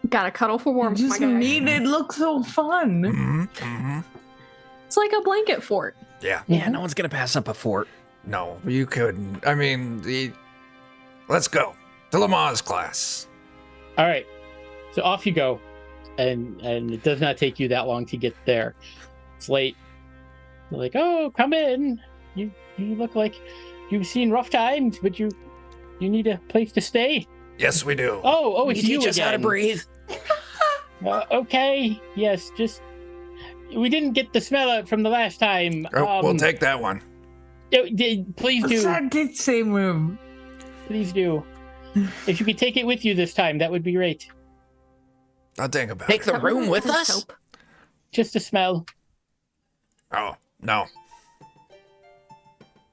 Gotta cuddle for warmth, Just my guy. made it look so fun. Mm-hmm. Mm-hmm. It's like a blanket fort. Yeah. Yeah, no one's gonna pass up a fort. No, you couldn't. I mean, let's go to Lamar's class. All right, so off you go, and it does not take you that long to get there. It's late. They're like, oh, come in. You look like you've seen rough times, but you need a place to stay. Yes, we do. Oh, it's you teach us again. how to breathe. Okay, yes, just we didn't get the smell out from the last time. We'll take that one. Please What's do. that did same room? Please do. If you could take it with you this time, that would be great. I'll think about Take it. the room with us? Soap. Just a smell. Oh, no.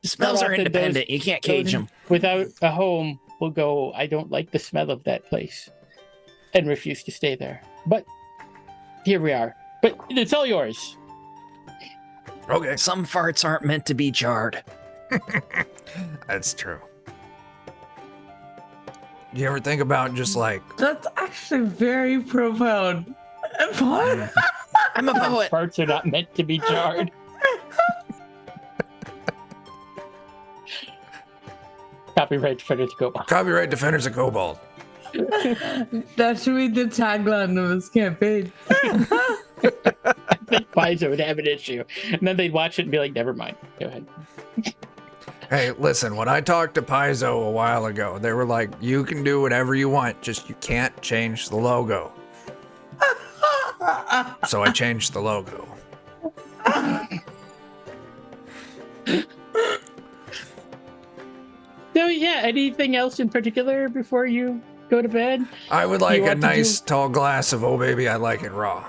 The smells Not are often independent. You can't cage them. Without a home, will go, I don't like the smell of that place, and refuse to stay there. But here we are. But it's all yours. Okay. Some farts aren't meant to be jarred. That's true. Do you ever think about just like, That's actually very profound. What? I'm a poet. Parts are not meant to be jarred. Copyright Defenders Go. copyright defenders of Cobalt? That should be the tagline of this campaign. I think Pfizer would have an issue. And then they'd watch it and be like, never mind. Go ahead. Hey, listen, when I talked to Paizo a while ago, they were like, you can do whatever you want, just you can't change the logo. So I changed the logo. So yeah, anything else in particular before you go to bed? I would like You a want to nice tall glass of Oh Baby, I Like It Raw.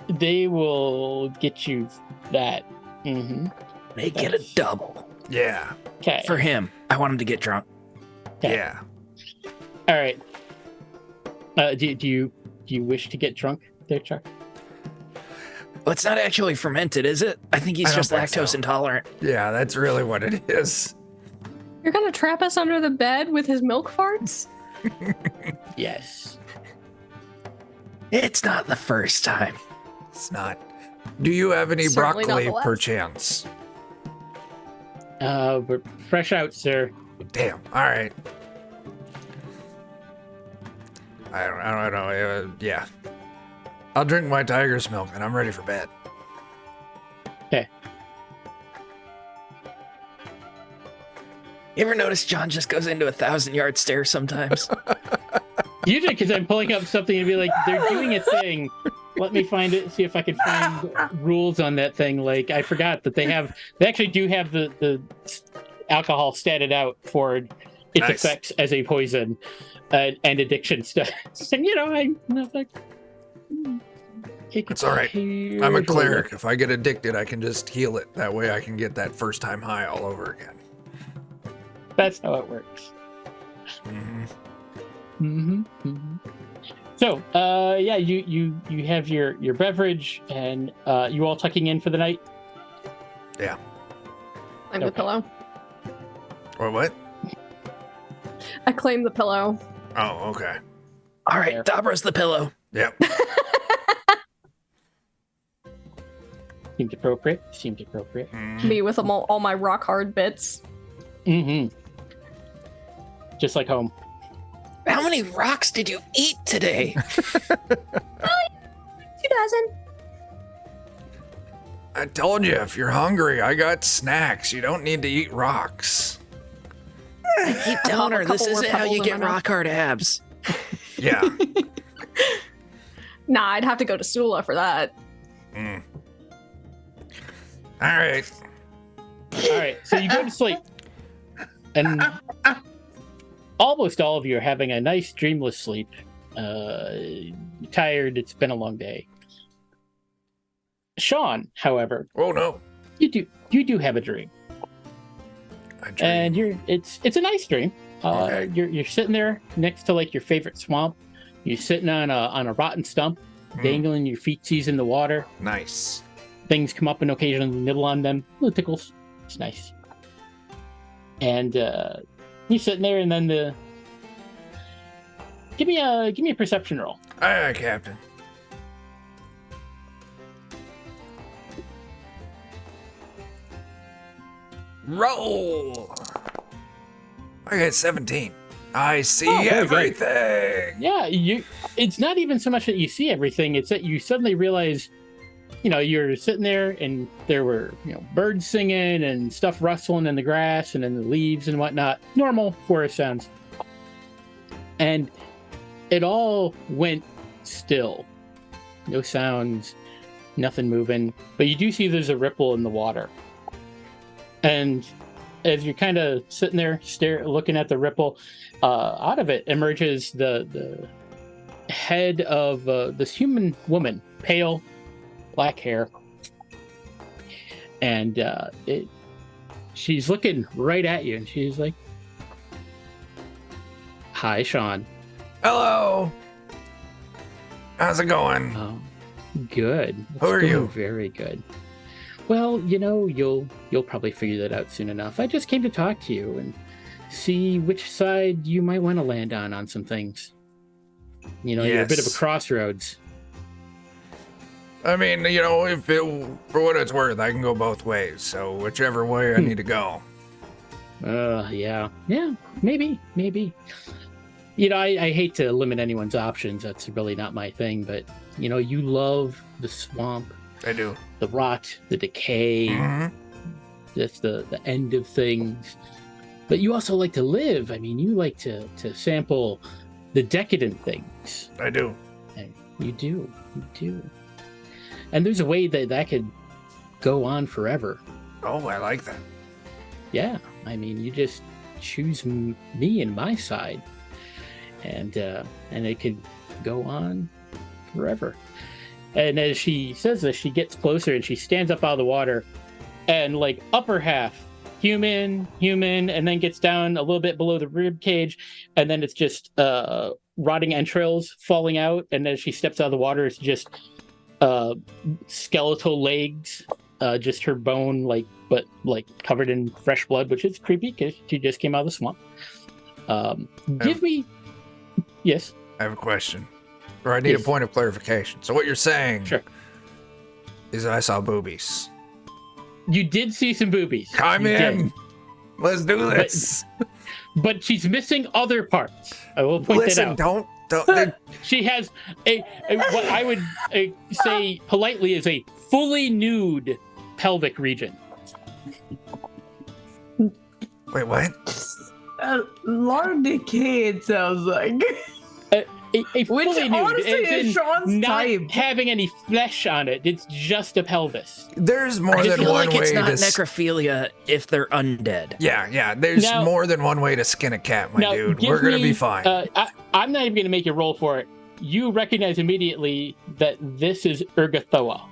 They will get you that. Mm-hmm. Make it a double. Yeah. Okay. For him. I want him to get drunk. Okay. Yeah. All right. Do you wish to get drunk there, Chuck? Well, it's not actually fermented, is it? I think he's I don't just think lactose so. intolerant. Yeah, that's really what it is. You're gonna trap us under the bed with his milk farts? Yes. It's not the first time. It's not. Do you have any Certainly not broccoli the last. perchance? But fresh out, sir. Damn. All right. I don't know. Yeah. I'll drink my tiger's milk and I'm ready for bed. Okay. You ever notice John just goes into 1,000-yard stare sometimes? Usually, because I'm pulling up something and be like, they're doing a thing. Let me find it, see if I can find rules on that thing. Like, I forgot that they actually do have the alcohol statted out for its Nice. effects as a poison and addiction stuff. And, I'm not like... It's all right. I'm a cleric. If I get addicted, I can just heal it. That way I can get that first time high all over again. That's how it works. So, yeah, you have your beverage, and you all tucking in for the night. Yeah. Claim the Okay. pillow. Or what? I claim the pillow. Oh, okay. All right, There. Dabra's the pillow. Yep. Seems appropriate. Me with all my rock hard bits. Mm-hmm. Just like home. How many rocks did you eat today? 2,000. I told you, if you're hungry, I got snacks. You don't need to eat rocks. I keep telling her A this couple more isn't how you pebbles in get my mouth. rock hard abs. Yeah. Nah, I'd have to go to Sula for that. All right. All right, so you go to sleep, and almost all of you are having a nice dreamless sleep. Tired. It's been a long day. Sean, however, Oh, no. you do have a dream. I dream. And it's a nice dream. Okay. You're sitting there next to like your favorite swamp. You're sitting on a rotten stump, dangling your feetsies in the water. Nice. Things come up and occasionally nibble on them. Little tickles. It's nice. And you're sitting there, and then give me a perception roll. Aye, aye, Captain. Roll! I got 17. I see Oh, very good. everything! Yeah, it's not even so much that you see everything, it's that you suddenly realize, you're sitting there and there were, birds singing and stuff rustling in the grass and in the leaves and whatnot. Normal forest sounds. And it all went still. No sounds, nothing moving. But you do see there's a ripple in the water. And as you're kind of sitting there, looking at the ripple, out of it emerges the head of this human woman, pale, black hair, and she's looking right at you, and she's like, "Hi, Sean." Hello! How's it going? Oh, good. Who are you? Very good. Well, you'll probably figure that out soon enough. I just came to talk to you and see which side you might want to land on some things. You're a bit of a crossroads. I mean, for what it's worth, I can go both ways. So whichever way I need to go. Yeah, maybe. I hate to limit anyone's options. That's really not my thing. But you love the swamp. I do. The rot, the decay, just the end of things. But you also like to live. I mean, you like to sample the decadent things. I do. And you do. And there's a way that could go on forever. Oh, I like that. Yeah, I mean, you just choose me and my side, and it could go on forever. And as she says this, she gets closer and she stands up out of the water, and like upper half human, and then gets down a little bit below the rib cage, and then it's just rotting entrails falling out. And as she steps out of the water, it's just skeletal legs, just her bone, but covered in fresh blood, which is creepy because she just came out of the swamp. Yes. I have a question. Or I need a point of clarification. So what you're saying is I saw boobies. You did see some boobies. Come in. Let's do this. But she's missing other parts. I will point that out. Don't. She has a what I would say politely is a fully nude pelvic region. Wait, what? Long decay, it sounds like. A fully Which nude, honestly is Sean's not type. having any flesh on it. It's just a pelvis. There's more I than feel one like way it's not to. necrophilia if they're undead. Yeah. There's more than one way to skin a cat, my dude. We're gonna be fine. I'm not even gonna make you roll for it. You recognize immediately that this is Urgathoa.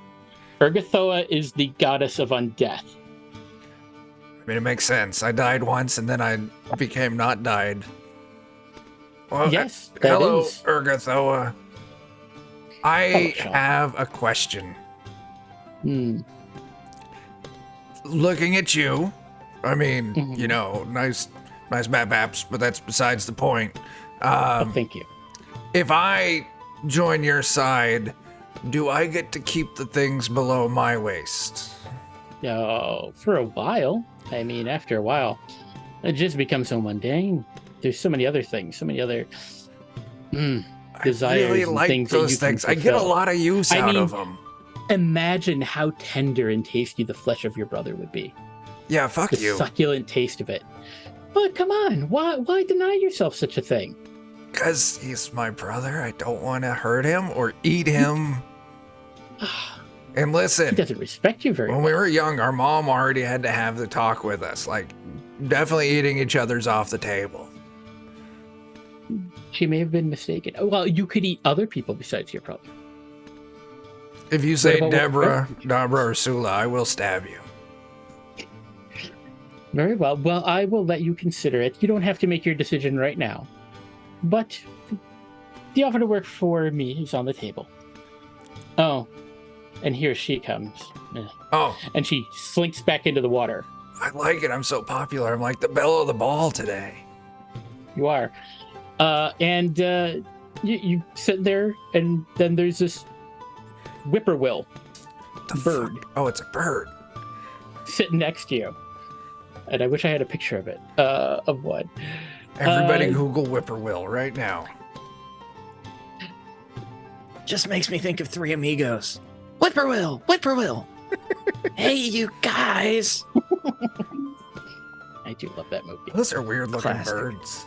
Urgathoa is the goddess of undeath. I mean, it makes sense. I died once, and then I became not died. Well, Yes, that hello, is. Urgathoa. I have a question. Looking at you, I mean, nice baps, but that's besides the point. Thank you. If I join your side, do I get to keep the things below my waist? No, for a while. I mean, after a while, it just becomes so mundane. There's so many other things, so many other desires I really and like those those things. I get a lot of use out of them. Imagine how tender and tasty the flesh of your brother would be. Yeah, fuck The you. succulent taste of it. But come on, why deny yourself such a thing? Because he's my brother. I don't want to hurt him or eat him. And He listen, doesn't respect you very when well. we were young, our mom already had to have the talk with us. Like, definitely eating each other's off the table. She may have been mistaken. Well, you could eat other people besides your brother. If you say about Deborah, or Sula, I will stab you. Very well. Well, I will let you consider it. You don't have to make your decision right now. But the offer to work for me is on the table. Oh, and here she comes. Oh, And she slinks back into the water. I like it. I'm so popular. I'm like the belle of the ball today. You are. And you sit there, and then there's this whippoorwill The bird fuck? Oh, it's a bird. sitting next to you. And I wish I had a picture of it, of one. Everybody Google whippoorwill right now. Just makes me think of Three Amigos. Whippoorwill, whippoorwill. Hey, you guys. I do love that movie. Those are weird looking Classic. birds.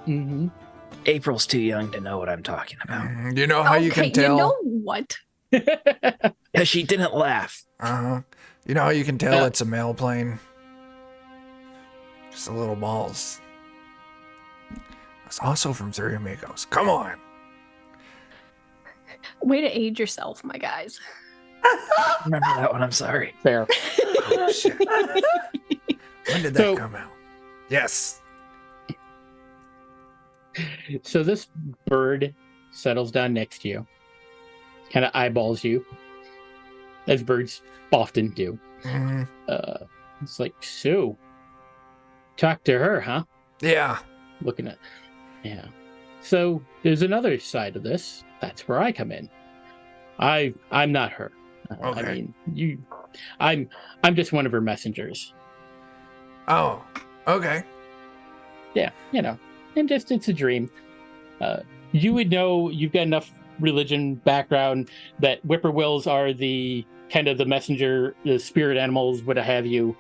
Mm-hmm. April's too young to know what I'm talking about. You know how you can tell? You know what? Because she didn't laugh. Uh-huh. You know how you can tell it's a male plane? Just the little balls. It's also from Three Amigos. Come on. Way to age yourself, my guys. Remember that one, I'm sorry. Fair. Oh, shit. When did that So- come out? Yes. So this bird settles down next to you, kind of eyeballs you, as birds often do. hmm It's like, so, talk to her, huh? Yeah. Looking at, yeah. So there's another side of this. That's where I come in. I'm not her. I Okay. mean, I'm just one of her messengers. Oh, okay. Yeah, and just it's a dream. You would know, you've got enough religion background that whippoorwills are the kind of the messenger, the spirit animals, what have you,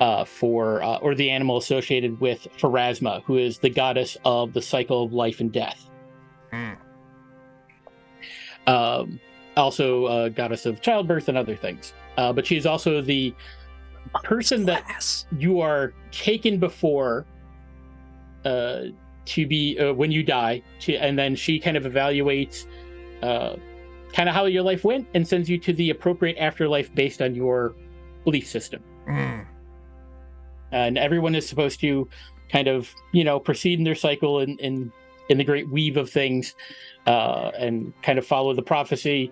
or the animal associated with Pharasma, who is the goddess of the cycle of life and death. Hmm. Also a goddess of childbirth and other things. But she's also the person that Class. you are taken before to be when you die, and then she kind of evaluates kind of how your life went and sends you to the appropriate afterlife based on your belief system. Mm. And everyone is supposed to kind of proceed in their cycle in the great weave of things, and kind of follow the prophecy.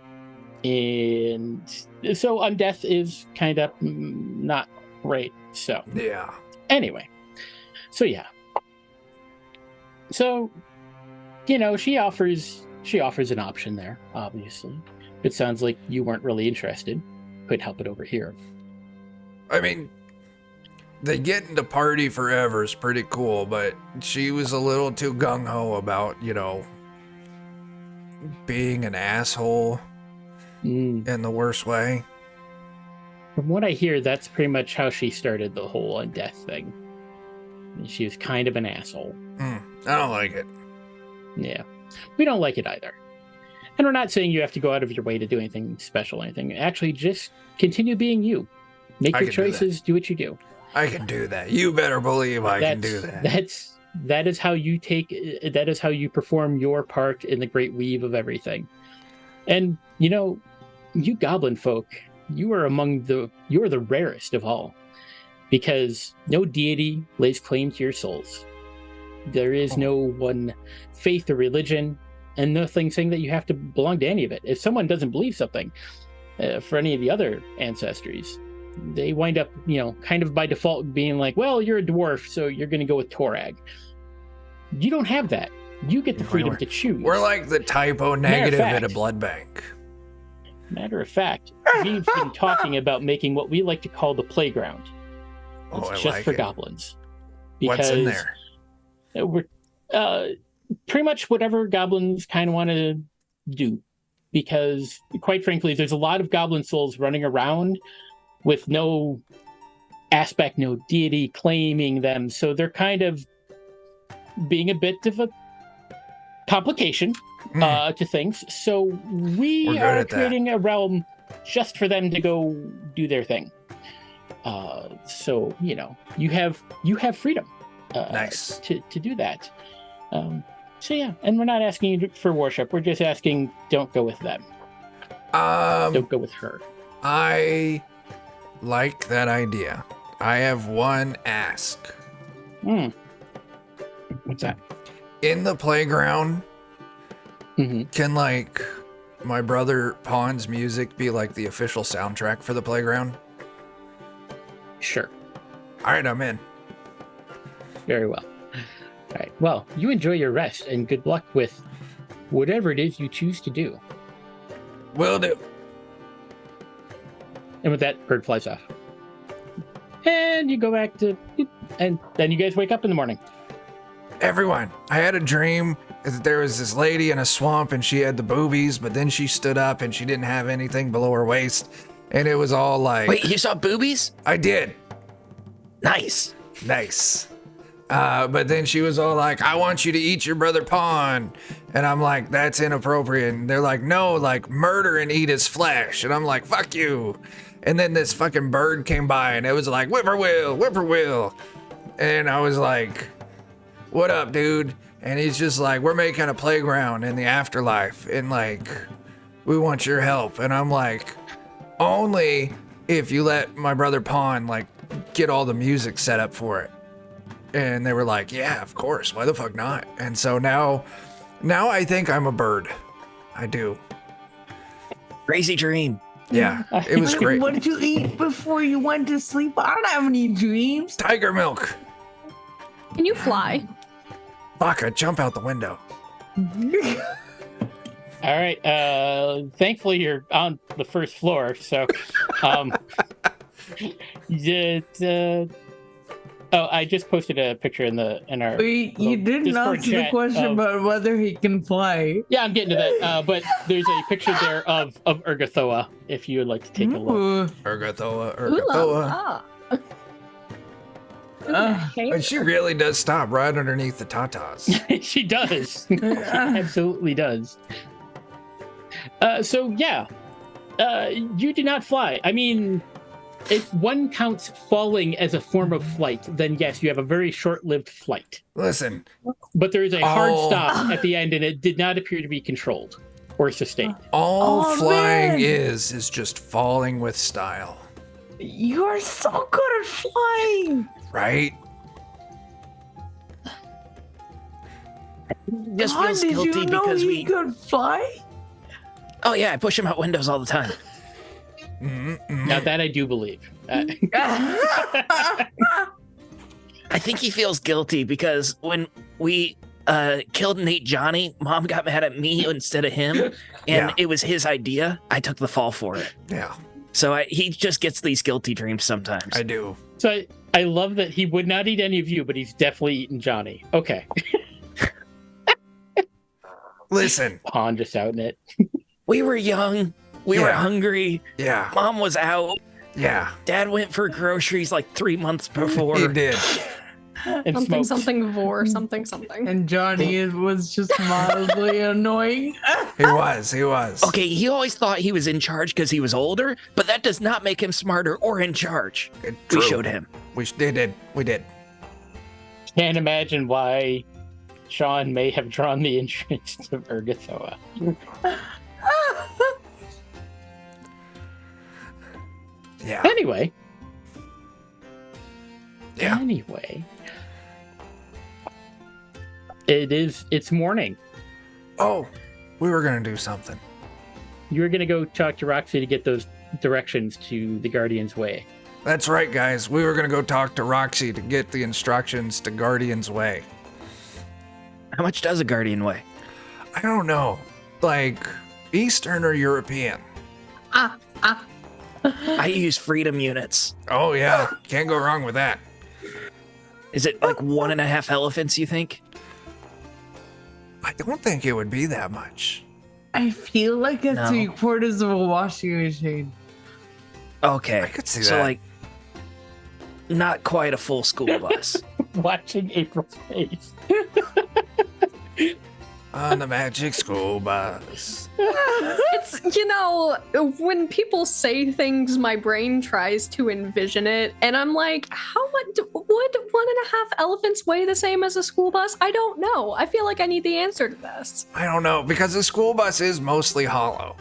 And so undeath is kind of not great. So Yeah. anyway, so yeah. So, she offers an option there, obviously. It sounds like you weren't really interested. Could help it over here. I mean, the getting to party forever is pretty cool, but she was a little too gung-ho about, being an asshole in the worst way. From what I hear, that's pretty much how she started the whole undeath thing. And she was kind of an asshole. I don't like it. Yeah. We don't like it either. And we're not saying you have to go out of your way to do anything special or anything. Actually, just continue being you. Make I your can do that. choices, do what you do. I can do that. You better believe I can do that. That is how you perform your part in the great weave of everything. And you goblin folk, you're the rarest of all, because no deity lays claim to your souls. There is no one faith or religion, and nothing saying that you have to belong to any of it. If someone doesn't believe something, for any of the other ancestries, they wind up, kind of by default being like, well, you're a dwarf, so you're going to go with Torag. You don't have that. You get the freedom to choose. We're like the typo negative at a blood bank. Matter of fact, we've been talking about making what we like to call the playground. It's I just like for it. goblins. What's in there? We're pretty much whatever goblins kind of want to do. Because, quite frankly, there's a lot of goblin souls running around with no aspect, no deity claiming them. So they're kind of being a bit of a complication to things. So we We're good are at that. creating a realm just for them to go do their thing. So you have freedom. Nice. to do that. So yeah, and we're not asking you for worship. We're just asking, don't go with them. Don't go with her. I like that idea. I have one ask. What's that? In the playground, Mm-hmm. can my brother Pawn's music be like the official soundtrack for the playground? Sure. All right, I'm in. Very well. All right. Well, you enjoy your rest and good luck with whatever it is you choose to do. Will do. And with that, bird flies off. And you go back to, and then you guys wake up in the morning. Everyone, I had a dream that there was this lady in a swamp and she had the boobies, but then she stood up and she didn't have anything below her waist. And it was all like... Wait, you saw boobies? I did. Nice. Nice. But then she was all like, I want you to eat your brother Pawn. And I'm like, that's inappropriate. And they're like, no, like murder and eat his flesh. And I'm like, fuck you. And then this fucking bird came by and it was like, whippoorwill, whippoorwill. And I was like, what up, dude? And he's just like, we're making a playground in the afterlife. And like, we want your help. And I'm like, only if you let my brother Pawn like get all the music set up for it. And they were like, yeah, of course. Why the fuck not? And so now I think I'm a bird. I do. Crazy dream. Yeah, it was great. What did you eat before you went to sleep? I don't have any dreams. Tiger milk. Can you fly? Fuck, I jump out the window. All right. Thankfully, you're on the first floor. So, I just posted a picture in our. Wait, you didn't Discord answer the chat question of- about whether he can fly. Yeah, I'm getting to that. But there's a picture there of Urgathoa, if you would like to take a look. Ooh. Urgathoa, Ooh la Urgathoa. la. And she really does stop right underneath the tatas. She does. She absolutely does. So yeah, you do not fly. I mean, if one counts falling as a form of flight, then yes, you have a very short-lived flight. Listen, But there is a hard Oh. stop at the end, and it did not appear to be controlled or sustained. all Oh, flying man. is just falling with style, You're so good at flying. right? Just How feels did guilty you know because he we. could fly? Oh yeah, I push him out windows all the time. Now that I do believe. I think he feels guilty because when we killed Nate Johnny, Mom got mad at me instead of him, and Yeah. it was his idea. I took the fall for it. Yeah, So he just gets these guilty dreams sometimes. I do. So I love that he would not eat any of you, but he's definitely eaten Johnny. Okay. Listen, Pawn just out in it. We were young. We were Yeah. hungry. yeah, Mom was out. yeah, Dad went for groceries like 3 months before. he did. And Something, smoked. something, vor, something, something. And Johnny was just mildly annoying. He was. Okay, he always thought he was in charge because he was older, but that does not make him smarter or in charge. We True. showed him. We did. Can't imagine why Sean may have drawn the entrance to Urgathoa. Yeah, Anyway. yeah. Anyway. It's morning. Oh, we were gonna do something. You're going to go talk to Roxy to get those directions to the Guardian's Way. That's right, guys. We were gonna go talk to Roxy to get the instructions to Guardian's Way. How much does a guardian weigh? I don't know, like Eastern or European. I use freedom units. Oh yeah, can't go wrong with that. Is it like 1.5 elephants, you think? I don't think it would be that much. I feel like it's No. 3/4 of a washing machine. Okay. I could see so that. like not quite a full school bus. Watching April's face. On the magic school bus. It's, you know, when people say things, my brain tries to envision it, and I'm like, how much would 1.5 elephants weigh the same as a school bus? I don't know. I feel like I need the answer to this. I don't know, because the school bus is mostly hollow.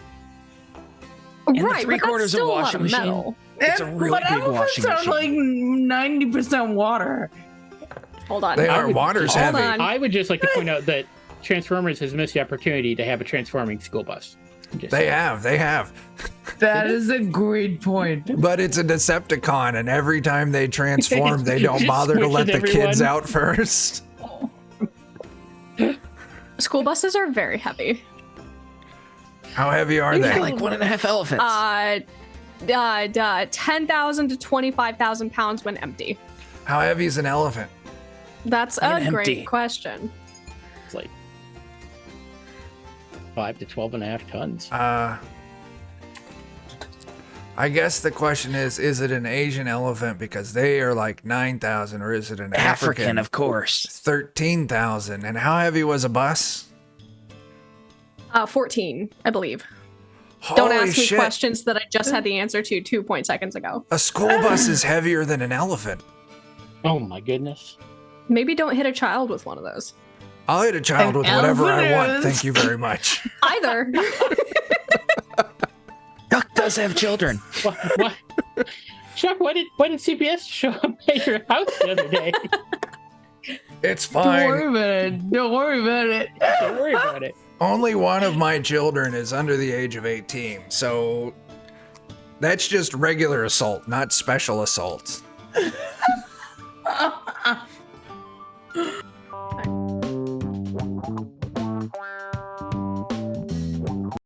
And the Right, but that's 3/4 of still a lot washing of machine? metal. It's a really But big elephants washing are machine. like 90% water. Hold on. They I are would- water's Hold heavy. on. I would just like to point out that Transformers has missed the opportunity to have a transforming school bus. Just They saying. have. That is a great point. But it's a Decepticon, and every time they transform, they don't Just bother to let the squishing kids everyone. out first. School buses are very heavy. How heavy are They're they? like 1.5 elephants. 10,000 to 25,000 pounds when empty. How heavy is an elephant? That's And a great empty. question. It's like 5 to 12.5 tons. I guess the question is it an Asian elephant because they are like 9,000, or is it an African Of course. 13,000? And how heavy was a bus? 14, I believe. Don't Holy ask me shit. questions that I just had the answer to 2 seconds ago. A school bus is heavier than an elephant. Oh my goodness. Maybe don't hit a child with one of those. I'll hit a child An with whatever I want. elephant Thank you very much. Either. Duck does have children. What? Chuck, why did CPS show up at your house the other day? It's Don't worry fine. about it. Don't worry about it. Don't worry about it. Only one of my children is under the age of 18, so that's just regular assault, not special assault.